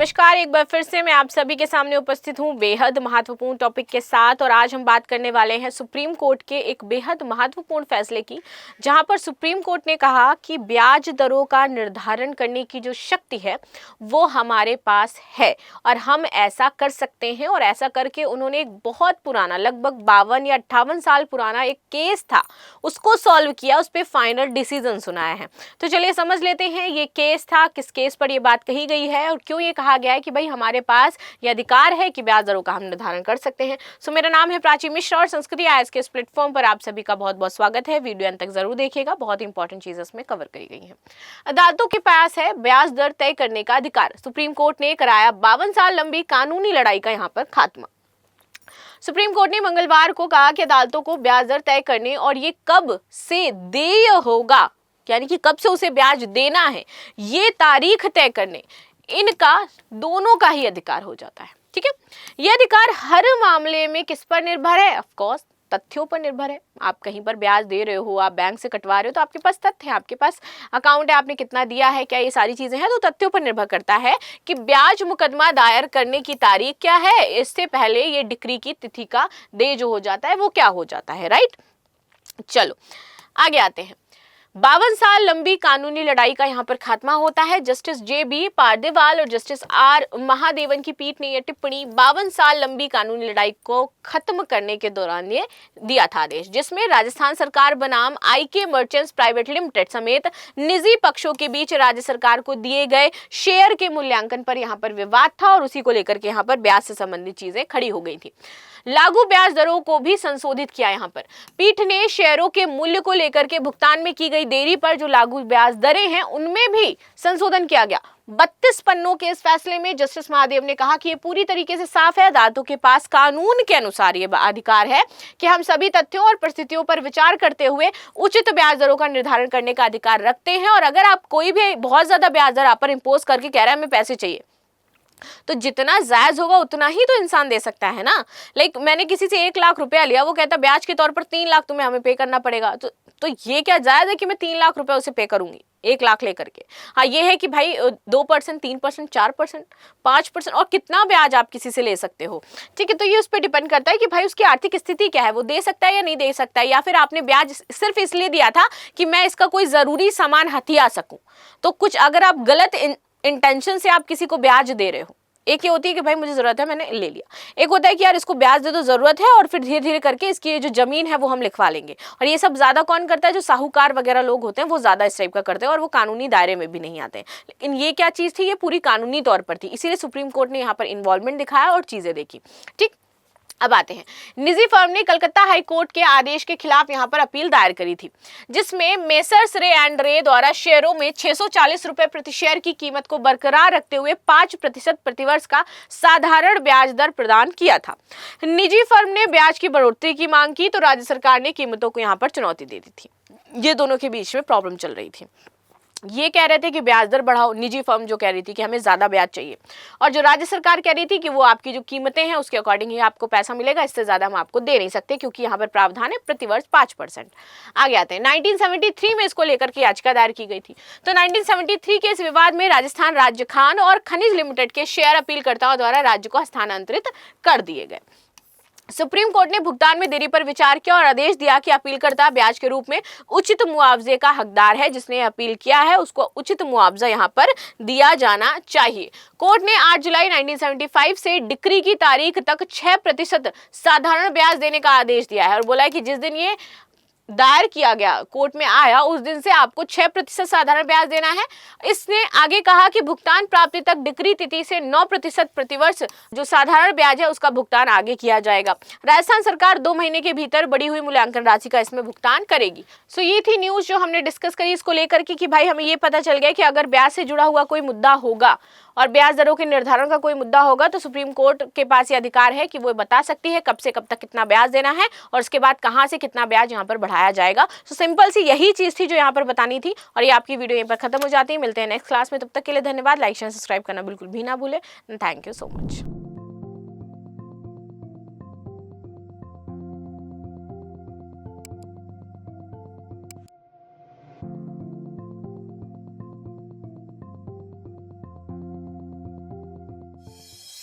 नमस्कार, एक बार फिर से मैं आप सभी के सामने उपस्थित हूँ बेहद महत्वपूर्ण टॉपिक के साथ। और आज हम बात करने वाले हैं सुप्रीम कोर्ट के एक बेहद महत्वपूर्ण फैसले की, जहां पर सुप्रीम कोर्ट ने कहा कि ब्याज दरों का निर्धारण करने की जो शक्ति है वो हमारे पास है और हम ऐसा कर सकते हैं। और ऐसा करके उन्होंने एक बहुत पुराना, लगभग 52 या 58 साल पुराना एक केस था, उसको सॉल्व किया, उस पर फाइनल डिसीजन सुनाया है। तो चलिए समझ लेते हैं ये केस था, किस केस पर ये बात कही गई है और क्यों ये कहा गया है कि भाई हमारे पास ये अधिकार है कि ब्याज दरों का हम निर्धारण कर सकते हैं। सो मेरा नाम है प्राची मिश्रा और संस्कृति आईएएस के इस प्लेटफॉर्म पर आप सभी का बहुत बहुत स्वागत है। वीडियो अंत तक जरूर देखिएगा, बहुत इंपॉर्टेंट चीजें इसमें कवर करी गई हैं। अदालतों के पास है ब्याज दर तय करने का अधिकार। सुप्रीम कोर्ट ने कराया 52 साल लंबी कानूनी लड़ाई का यहाँ पर खात्मा। सुप्रीम कोर्ट ने मंगलवार को कहा कि अदालतों को ब्याज दर तय करने और ये कब से देय होगा, यानी कि कब से उसे ब्याज देना है, ये तारीख तय करने, इनका दोनों का ही अधिकार हो जाता है। ठीक है, यह अधिकार हर मामले में किस पर निर्भर है? ऑफ कोर्स तथ्यों पर निर्भर है। आप कहीं पर ब्याज दे रहे हो, आप बैंक से कटवा रहे हो, तो आपके पास तथ्य है, आपके पास अकाउंट है, आपने कितना दिया है, क्या ये सारी चीजें हैं, तो तथ्यों पर निर्भर करता है कि ब्याज मुकदमा दायर करने की तारीख क्या है। इससे पहले ये डिक्री की तिथि का देय जो हो जाता है वो क्या हो जाता है, राइट। चलो आगे आते हैं। 52 साल लंबी कानूनी लड़ाई का यहाँ पर खात्मा होता है। Justice JB. पारदेवाल और जस्टिस आर. महादेवन की पीठ ने यह टिप्पणी 52 साल लंबी कानूनी लड़ाई को खत्म करने के दौरान ये दिया था आदेश, जिसमें राजस्थान सरकार बनाम आई.के. मर्चेंट्स प्राइवेट लिमिटेड समेत निजी पक्षों के बीच राज्य सरकार को दिए गए शेयर के मूल्यांकन पर यहाँ पर विवाद था और उसी को लेकर के यहाँ पर ब्याज से संबंधित चीजें खड़ी हो गई थी। लागू ब्याज दरों को भी संशोधित किया। यहाँ पर पीठ ने शेयरों के मूल्य को लेकर के भुगतान में की गई देरी पर जो लागू ब्याज दरें हैं उनमें भी संशोधन किया गया। 32 पन्नों के इस फैसले में जस्टिस महादेव ने कहा कि ये पूरी तरीके से साफ है, अदालतों के पास कानून के अनुसार ये अधिकार है कि हम सभी तथ्यों और परिस्थितियों पर विचार करते हुए उचित ब्याज दरों का निर्धारण करने का अधिकार रखते हैं। और अगर आप कोई भी बहुत ज्यादा ब्याज दर आप पर इंपोज करके कह रहा है हमें पैसे चाहिए, तो जितना जायज होगा उतना ही तो इंसान दे सकता है ना। लाइक मैंने किसी से 1 लाख रुपया लिया, वो कहता ब्याज के तौर पर 3 लाख तुम्हें हमें पे करना पड़ेगा, तो ये क्या जायज है कि मैं 3 लाख रुपया उसे पे करूंगी 1 लाख लेकर के? हाँ, ये है कि भाई 2%, 3%, 4%, 5% और कितना ब्याज आप किसी से ले सकते हो। ठीक है, तो ये उस पर डिपेंड करता है कि भाई उसकी आर्थिक स्थिति क्या है, वो दे सकता है या नहीं दे सकता है, या फिर आपने ब्याज सिर्फ इसलिए दिया था कि मैं इसका कोई जरूरी सामान हथिया सकूं। तो कुछ अगर आप गलत इंटेंशन से आप किसी को ब्याज दे रहे हो, एक ये होती है कि भाई मुझे जरूरत है मैंने ले लिया, एक होता है कि यार इसको ब्याज दे दो जरूरत है और फिर धीरे धीरे करके इसकी जो जमीन है वो हम लिखवा लेंगे। और ये सब ज्यादा कौन करता है? जो साहूकार वगैरह लोग होते हैं वो ज्यादा इस टाइप का करते हैं और वो कानूनी दायरे में भी नहीं आते हैं। लेकिन ये क्या चीज थी? ये पूरी कानूनी तौर पर थी, इसीलिए सुप्रीम कोर्ट ने यहाँ पर इन्वॉल्वमेंट दिखाया और चीजें देखी। ठीक, अब आते हैं, निजी फर्म ने कलकत्ता हाई कोर्ट के आदेश के खिलाफ यहां पर अपील दायर करी थी, जिसमें मेसर्स रे एंड रे द्वारा शेयरों में 640 रुपए प्रति शेयर की कीमत को बरकरार रखते हुए 5% प्रतिवर्ष का साधारण ब्याज दर प्रदान किया था। निजी फर्म ने ब्याज की बढ़ोतरी की मांग की तो राज्य सरकार ने कीमतों को यहां पर चुनौती दे दी थी। ये दोनों के बीच में प्रॉब्लम चल रही थी। ये कह रहे थे कि ब्याज दर बढ़ाओ, निजी फर्म जो कह रही थी कि हमें ज्यादा ब्याज चाहिए, और जो राज्य सरकार कह रही थी कि वो आपकी जो कीमतें हैं उसके अकॉर्डिंग ही आपको पैसा मिलेगा, इससे ज्यादा हम आपको दे नहीं सकते क्योंकि यहाँ पर प्रावधान है प्रतिवर्ष 5%। आगे आते हैं, 1973 में इसको लेकर के याचिका दायर की गई थी। तो 1973 के इस विवाद में राजस्थान राज्य खान और खनिज लिमिटेड के शेयर अपीलकर्ताओं द्वारा राज्य को हस्तांतरित कर दिए गए। सुप्रीम कोर्ट ने भुगतान में देरी पर विचार किया और आदेश दिया कि अपीलकर्ता ब्याज के रूप में उचित मुआवजे का हकदार है। जिसने अपील किया है उसको उचित मुआवजा यहां पर दिया जाना चाहिए। कोर्ट ने 8 जुलाई 1975 से डिक्री की तारीख तक 6% साधारण ब्याज देने का आदेश दिया है और बोला है कि जिस दिन ये दायर किया गया, कोर्ट में आया, उस दिन से आपको 6% साधारण ब्याज देना है। इसने आगे कहा कि भुगतान प्राप्ति तक डिक्री तिथि से 9% प्रतिवर्ष जो साधारण ब्याज है उसका भुगतान आगे किया जाएगा। राजस्थान सरकार 2 महीने के भीतर बढ़ी हुई मूल्यांकन राशि का इसमें भुगतान करेगी। सो ये थी न्यूज जो हमने डिस्कस करी इसको लेकर के कि भाई हमें ये पता चल गया कि अगर ब्याज से जुड़ा हुआ कोई मुद्दा होगा और ब्याज दरों के निर्धारण का कोई मुद्दा होगा तो सुप्रीम कोर्ट के पास ये अधिकार है कि वो बता सकती है कब से कब तक कितना ब्याज देना है और उसके बाद कहां से कितना ब्याज यहाँ पर बढ़ाया जाएगा। सो सिंपल सी यही चीज थी जो यहाँ पर बतानी थी और ये आपकी वीडियो यहीं पर खत्म हो जाती है। मिलते हैं नेक्स्ट क्लास में, तब तक के लिए धन्यवाद। लाइक शेयर सब्सक्राइब करना बिल्कुल भी ना भूले। Thank you so much.